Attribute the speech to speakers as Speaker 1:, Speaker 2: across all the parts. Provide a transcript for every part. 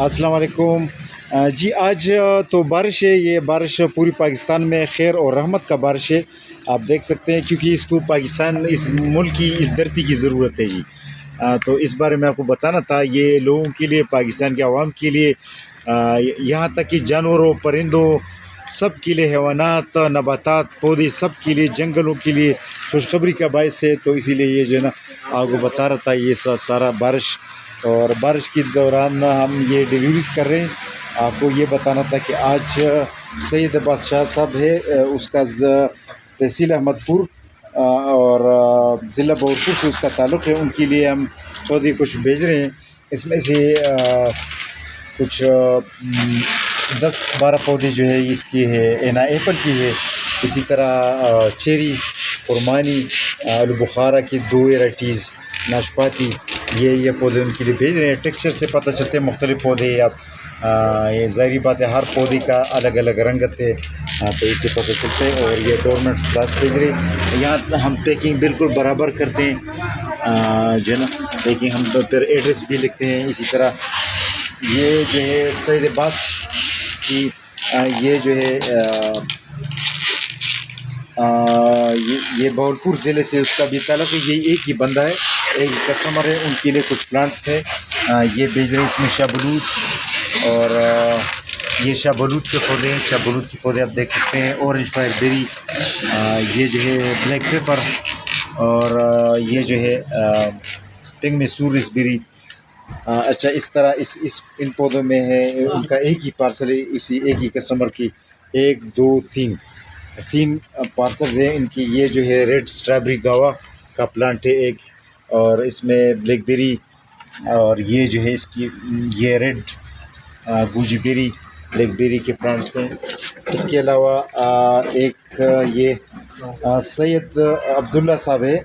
Speaker 1: السلام علیکم جی آج تو بارش ہے. یہ بارش پوری پاکستان میں خیر اور رحمت کا بارش ہے. آپ دیکھ سکتے ہیں کیونکہ اس کو پاکستان اس ملک کی اس دھرتی کی ضرورت ہے جی. تو اس بارے میں آپ کو بتانا تھا. یہ لوگوں کے لیے، پاکستان کے عوام کے لیے، یہاں تک کہ جانوروں، پرندوں، سب کے لیے، حیوانات، نباتات، پودے، سب کے لیے، جنگلوں کے لیے خوشخبری کا باعث ہے. تو اسی لیے یہ جو ہے نا آپ کو بتا رہا تھا یہ سارا بارش. اور بارش کے دوران ہم یہ ڈیلیوریز کر رہے ہیں. آپ کو یہ بتانا تھا کہ آج سید عباس شاہ صاحب ہے، اس کا تحصیل احمد پور اور ضلع بہاولپور سے اس کا تعلق ہے. ان کے لیے ہم پودے کچھ بھیج رہے ہیں. اس میں سے کچھ 10-12 پودے جو ہے اس کی ہے اینا ایپل کی ہے. اسی طرح چیری، خرمانی، آلو بخارا کی 2 ویرائٹیز، ناشپاتی، یہ پودے ان کے لیے بھیج رہے ہیں. ٹیکسچر سے پتہ چلتے ہیں مختلف پودے. اب یہ ظاہری بات ہے ہر پودے کا الگ الگ رنگت ہے، تو اس سے پتہ چلتا ہے. اور یہ ڈورمنٹ پلاس بھیج رہے ہیں. یہاں ہم پیکنگ بالکل برابر کرتے ہیں جو ہے نا. پیکنگ ہم پھر ایڈریس بھی لکھتے ہیں. اسی طرح یہ جو ہے سید عباس کی یہ جو ہے یہ بہاولپور ضلع سے اس کا بھی تعلق ہے. یہ ایک ہی بندہ ہے، ایک کسٹمر ہے. ان کے لیے کچھ پلانٹس ہے یہ بھیج رہے ہیں. اس میں شاہ بلوط اور یہ شاہ بلوط کے پودے ہیں. شاہ بلوط کے پودے آپ دیکھ سکتے ہیں. اورنج فائر بیری، یہ جو ہے بلیک پیپر، اور یہ جو ہے پنگ میسور اسبیری. اچھا، اس طرح ان پودوں میں ہے ان کا ایک ہی پارسل ہے. اسی ایک ہی کسٹمر کی 1 2 3 پارسل ہیں ان کی. یہ جو ہے ریڈ اسٹرابری گاوا کا پلانٹ ہے ایک، اور اس میں بلیک بیری، اور یہ جو ہے اس کی یہ ریڈ گوجی بیری، بلیک بیری کے پلانٹس ہیں. اس کے علاوہ ایک یہ سید عبداللہ صاحب ہے،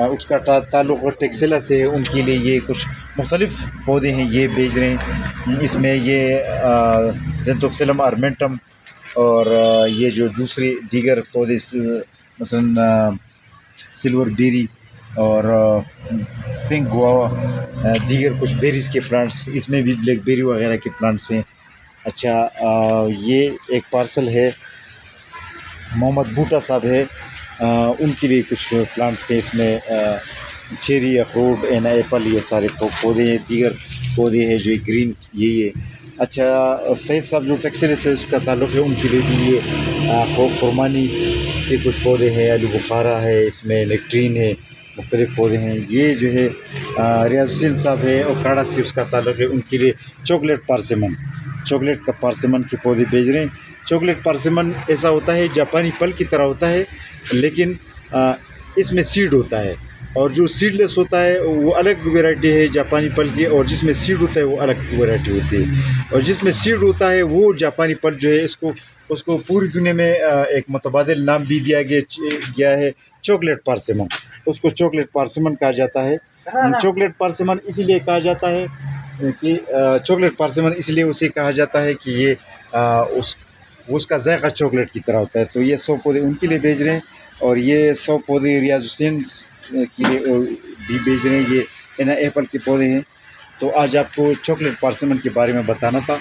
Speaker 1: اس کا تعلق ٹیکسلا سے ہے. ان کے لیے یہ کچھ مختلف پودے ہیں یہ بھیج رہے ہیں. اس میں یہ زینتھوکسیلم آرمنٹم اور یہ جو دوسرے دیگر پودے مثلا سلور بیری اور پنک گواوا، دیگر کچھ بیریز کے پلانٹس، اس میں بھی بلیک بیری وغیرہ کے پلانٹس ہیں. اچھا، یہ ایک پارسل ہے محمد بوٹا صاحب ہے، ان کے لیے کچھ پلانٹس ہیں. اس میں چیری، اخروٹ، اینا ایپل، یہ سارے پودے ہیں. دیگر پودے ہیں جو گرین یہی ہے. اچھا، سید صاحب جو ٹیکسل سے اس کا تعلق ہے ان کے لیے بھی یہ خرمانی کے کچھ پودے ہیں. آلو بخارا ہے، اس میں نیکٹرین ہے، مختلف پودے ہیں. یہ جو ہے ریاض الدین صاحب ہے اور کاڑا سے اس کا تعلق ہے. ان کے لیے چاکلیٹ پارسیمن کے پودے بھیج رہے ہیں. چاکلیٹ پارسیمن ایسا ہوتا ہے جاپانی پل کی طرح ہوتا ہے، لیکن اس میں سیڈ ہوتا ہے. اور جو سیڈ لیس ہوتا ہے وہ الگ ویرائٹی ہے جاپانی پل کی، اور جس میں سیڈ ہوتا ہے وہ الگ ویرائٹی ہوتی ہے. اور جس میں سیڈ ہوتا ہے وہ جاپانی پل جو ہے اس کو پوری دنیا میں ایک متبادل نام بھی دیا گیا ہے، چاکلیٹ پارسیمن. اس کو چاکلیٹ پارسیمن کہا جاتا ہے. چاکلیٹ پارسیمن اسی لیے کہا جاتا ہے کہ چاکلیٹ پارسیمن اس لیے اسے کہا جاتا ہے کہ یہ اس کا ذائقہ چاکلیٹ کی طرح ہوتا ہے. تو یہ 100 پودے ان کے لیے بھیج رہے ہیں. اور یہ 100 پودے ریاض حسین کے لیے بھی بھیج رہے ہیں. یہ اینا ایپل کے پودے ہیں. تو آج آپ کو چاکلیٹ پارسیمن کے بارے میں بتانا تھا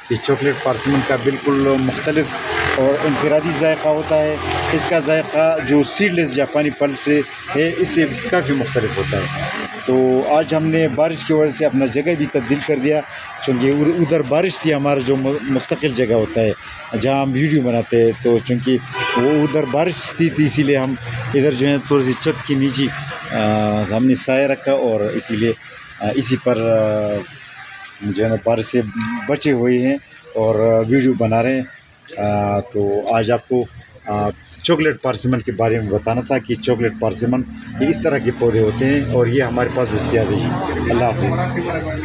Speaker 1: کہ چاکلیٹ پارسیمن کا بالکل مختلف اور انفرادی ذائقہ ہوتا ہے. اس کا ذائقہ جو سیڈ لیس جاپانی پل سے ہے اس سے کافی مختلف ہوتا ہے. تو آج ہم نے بارش کی وجہ سے اپنا جگہ بھی تبدیل کر دیا، چونکہ ادھر بارش تھی. ہمارا جو مستقل جگہ ہوتا ہے جہاں ہم ویڈیو بناتے ہیں، تو چونکہ وہ ادھر بارش تھی اسی لیے ہم ادھر جو ہے تھوڑی سی چھت کے نیچے ہم نے سایہ رکھا، اور اسی لیے اسی پر جو ہے نا بارش سے بچے ہوئے ہیں اور ویڈیو بنا رہے ہیں. تو آج آپ کو چاکلیٹ پارسیمن کے بارے میں بتانا تھا کہ چاکلیٹ پارسیمن یہ اس طرح کے پودے ہوتے ہیں اور یہ ہمارے پاس دستیاب ہے. اللہ حافظ.